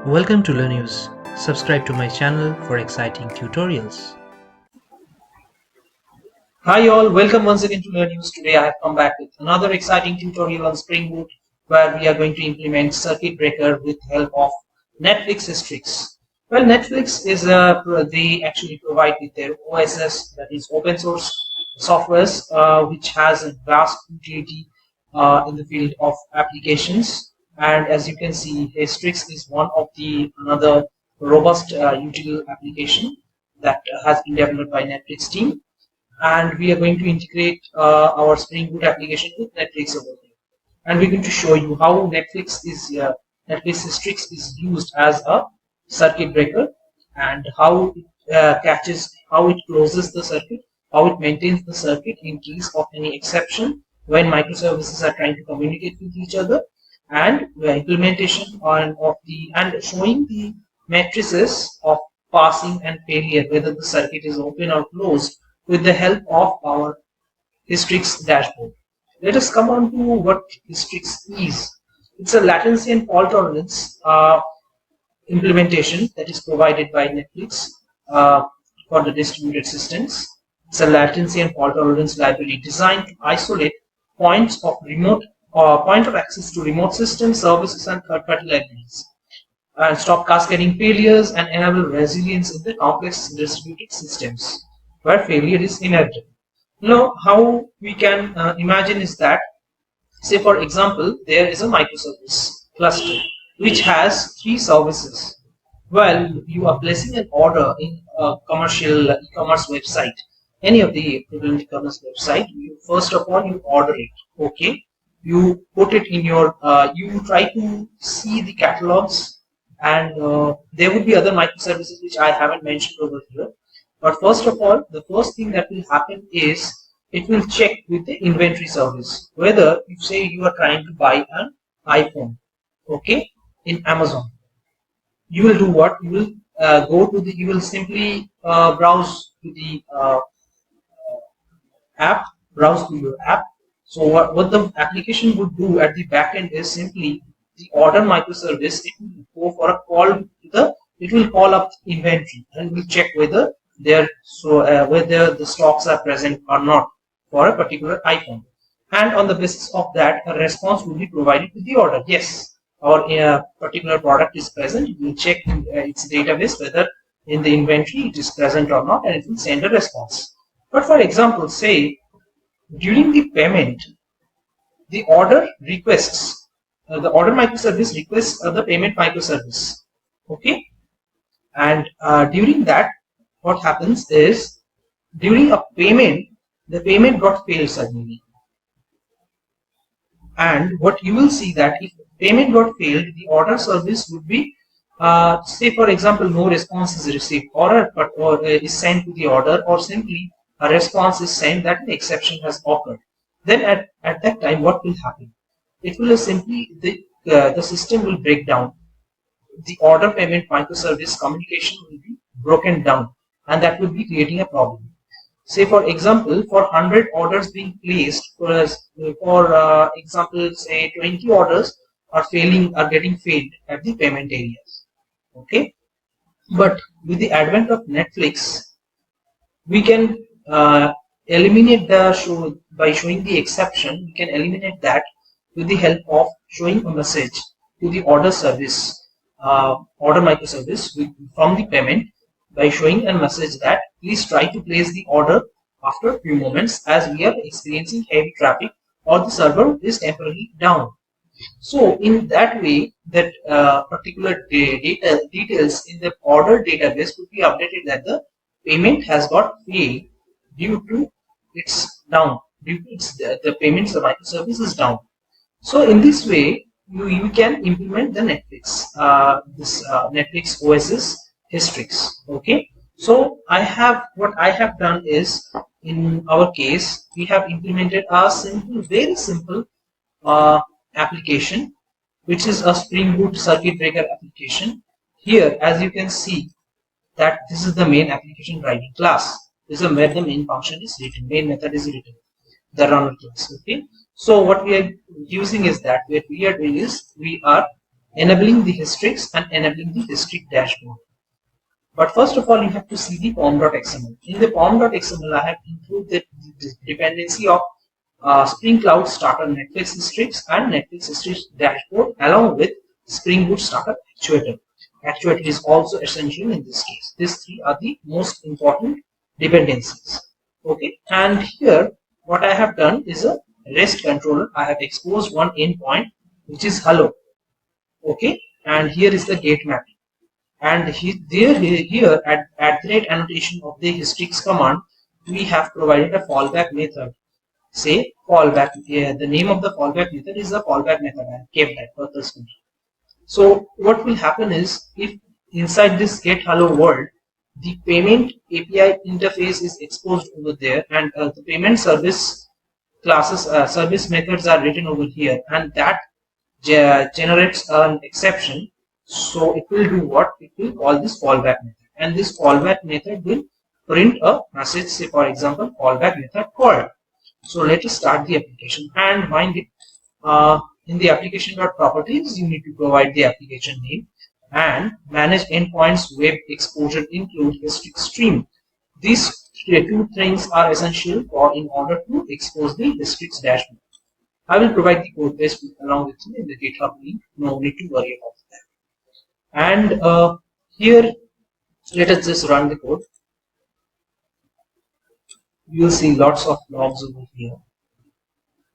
Welcome to Learn News. Subscribe to my channel for exciting tutorials. Hi all, welcome once again to Learn News. Today I have come back with another exciting tutorial on Spring Boot where we are going to implement circuit breaker with help of Netflix Strix. Well, Netflix is they actually provide with their OSS, that is open source softwares, which has a vast utility in the field of applications. And as you can see, Strix is one of the another robust utility application that has been developed by Netflix team, and we are going to integrate our Spring Boot application with Netflix over here. And we're going to show you how Netflix Strix is used as a circuit breaker, and how it how it closes the circuit, how it maintains the circuit in case of any exception when microservices are trying to communicate with each other, and the implementation of the and showing the matrices of passing and failure, whether the circuit is open or closed, with the help of our Hystrix dashboard. Let us come on to what Hystrix is. It's a latency and fault tolerance implementation that is provided by Netflix for the distributed systems. It's a latency and fault tolerance library designed to isolate points of point of access to remote systems, services, and third-party libraries, and stop cascading failures and enable resilience in the complex distributed systems where failure is inevitable. Now, how we can imagine is that, say for example, there is a microservice cluster which has three services. Well, you are placing an order in a commercial e-commerce website, any of the equivalent e-commerce website. First of all, you order it, okay? You put it in your, you try to see the catalogs, and there would be other microservices which I haven't mentioned over here. But first of all, the first thing that will happen is it will check with the inventory service whether, if say you are trying to buy an iPhone, okay, in Amazon, you will do what? You will you will simply browse to the app, browse to your app. So what the application would do at the back end is simply the order microservice, it will go for a call to the, it will call up inventory and will check whether whether the stocks are present or not for a particular iPhone. And on the basis of that, a response will be provided to the order. Yes, our particular product is present. It will check in its database whether in the inventory it is present or not, and it will send a response. But for example, say during the payment, the order requests, the order microservice requests the payment microservice. Okay, and during that, what happens is during a payment, the payment got failed suddenly. And what you will see that if payment got failed, the order service would be, say for example, no response is received, or is sent to the order, or simply a response is sent that an exception has occurred. Then at that time, what will happen? It will simply, the system will break down. The order payment microservice communication will be broken down, and that will be creating a problem. Say for example, for 100 orders being placed, for example, say 20 orders are getting failed at the payment areas. Okay, but with the advent of Netflix, we can eliminate the show by showing the exception. We can eliminate that with the help of showing a message to the order service, order microservice from the payment, by showing a message that please try to place the order after a few moments as we are experiencing heavy traffic or the server is temporarily down. So in that way, that particular details in the order database would be updated that the payment has got failed due to its down, due to its, the payments the microservice is down. So in this way, you can implement the Netflix, Netflix OS's Hystrix. Okay. So what I have done is, in our case, we have implemented a simple, very simple application, which is a Spring Boot circuit breaker application. Here, as you can see, that this is the main application driving class. This is where the main function is written, main method is written, the runner class. Okay. So what we are using is that what we are doing is we are enabling the Hystrix and enabling the Hystrix dashboard. But first of all, you have to see the pom.xml. In the pom.xml, I have included the dependency of Spring Cloud Starter Netflix Hystrix and Netflix Hystrix dashboard along with Spring Boot Starter Actuator. Actuator is also essential in this case. These three are the most important dependencies. Okay, and here what I have done is a REST controller. I have exposed one endpoint which is hello. Okay, and here is the gate mapping. And here at the rate annotation of the Hystrix command, we have provided a fallback method. Say fallback. The name of the fallback method is the fallback method. I kept that purposefully. So what will happen is, if inside this get hello world, the payment API interface is exposed over there, and the payment service classes, service methods are written over here, and that generates an exception. So it will do what? It will call this fallback method, and this fallback method will print a message. Say for example, fallback method called. So let us start the application, and mind it, in the application.properties, you need to provide the application name, and manage endpoints web exposure include Hystrix stream. These two things are essential for in order to expose the Hystrix dashboard. I will provide the code base along with you in the GitHub link. No need to worry about that. And here, let us just run the code. You will see lots of logs over here,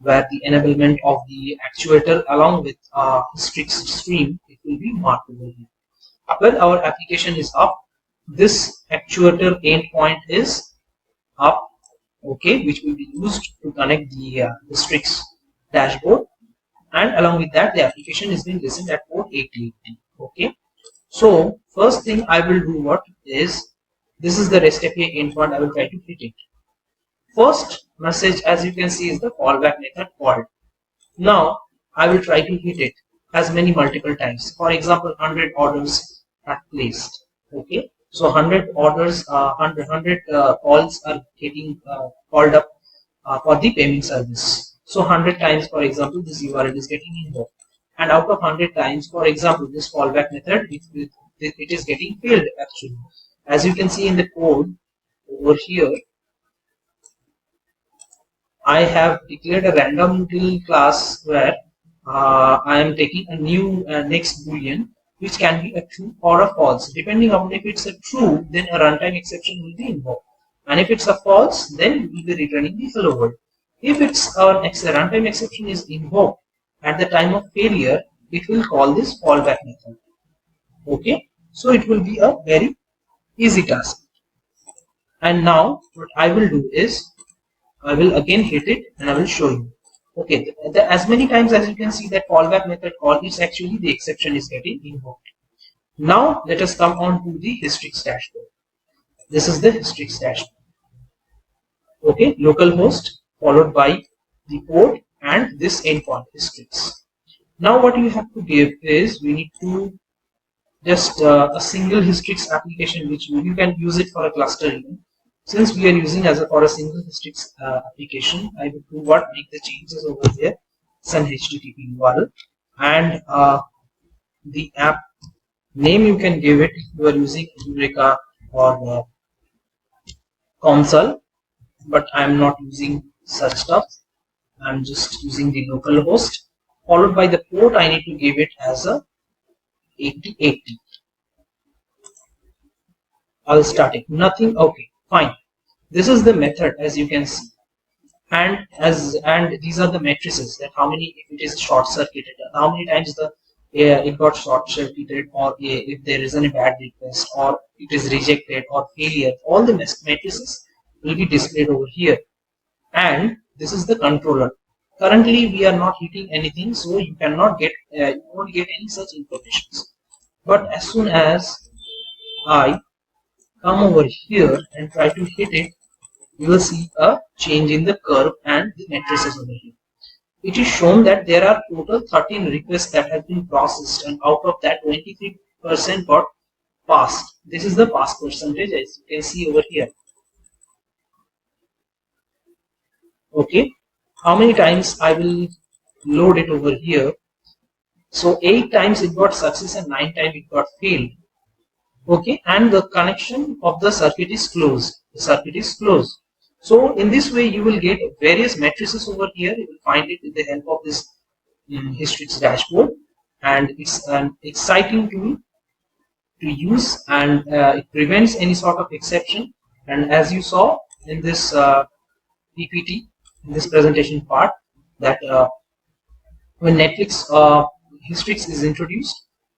where the enablement of the actuator along with Hystrix stream, it will be marked over here. When our application is up, this actuator endpoint is up, okay, which will be used to connect the Hystrix dashboard, and along with that the application is being listened at port 8080. Okay, so first thing I will do what is, this is the REST API endpoint. I will try to hit it. First message, as you can see, is the fallback method called. Now I will try to hit it as many multiple times. For example, 100 orders are placed. Okay, so 100 orders, 100 calls are getting called up for the payment service. So 100 times, for example, this URL is getting invoked, and out of 100 times, for example, this fallback method, it is getting failed actually. As you can see in the code over here, I have declared a random util class where I am taking a new next boolean, which can be a true or a false. Depending on if it's a true, then a runtime exception will be invoked, and if it's a false, then we will be returning the hello world. If it's a runtime exception is invoked at the time of failure, it will call this fallback method. Okay, so it will be a very easy task. And now what I will do is, I will again hit it and I will show you. Okay, as many times as you can see that fallback method call is actually the exception is getting invoked. Now let us come on to the Hystrix dashboard. This is the Hystrix dashboard. Okay, localhost followed by the port and this endpoint Hystrix. Now what you have to give is, we need to just a single Hystrix application, which you can use it for a cluster even. Since we are using for a single Hystrix application, I will do what, make the changes over here. It's an HTTP URL, and the app name you can give it if you are using Eureka or Console, but I am not using such stuff. I am just using the local host, followed by the port. I need to give it as a 8080. I'll start it. Nothing. Okay, fine. This is the method, as you can see, and these are the matrices, that how many, if it is short circuited, how many times it got short circuited, or if there is any bad request, or it is rejected or failure. All the matrices will be displayed over here, and this is the controller. Currently we are not hitting anything, so you cannot get you won't get any such information. But as soon as I come over here and try to hit it, you will see a change in the curve and the matrices over here. It is shown that there are total 13 requests that have been processed, and out of that 23% got passed. This is the pass percentage, as you can see over here. Okay, how many times I will load it over here? So 8 times it got success and 9 times it got failed. Okay, and the connection of the circuit is closed. The circuit is closed. So in this way you will get various matrices over here. You will find it with the help of this Hystrix dashboard, and it's an exciting tool to use, and it prevents any sort of exception. And as you saw in this PPT, in this presentation part, that when Netflix Hystrix is introduced,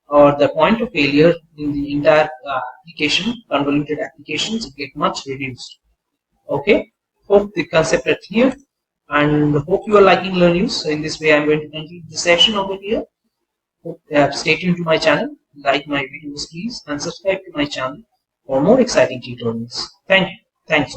or the point of failure in the entire application, convoluted applications, get much reduced. Okay, hope the concept are clear, and hope you are liking Learn News. So in this way, I'm going to conclude the session over here. Hope, stay tuned to my channel, like my videos please, and subscribe to my channel for more exciting tutorials. Thank you. Thanks.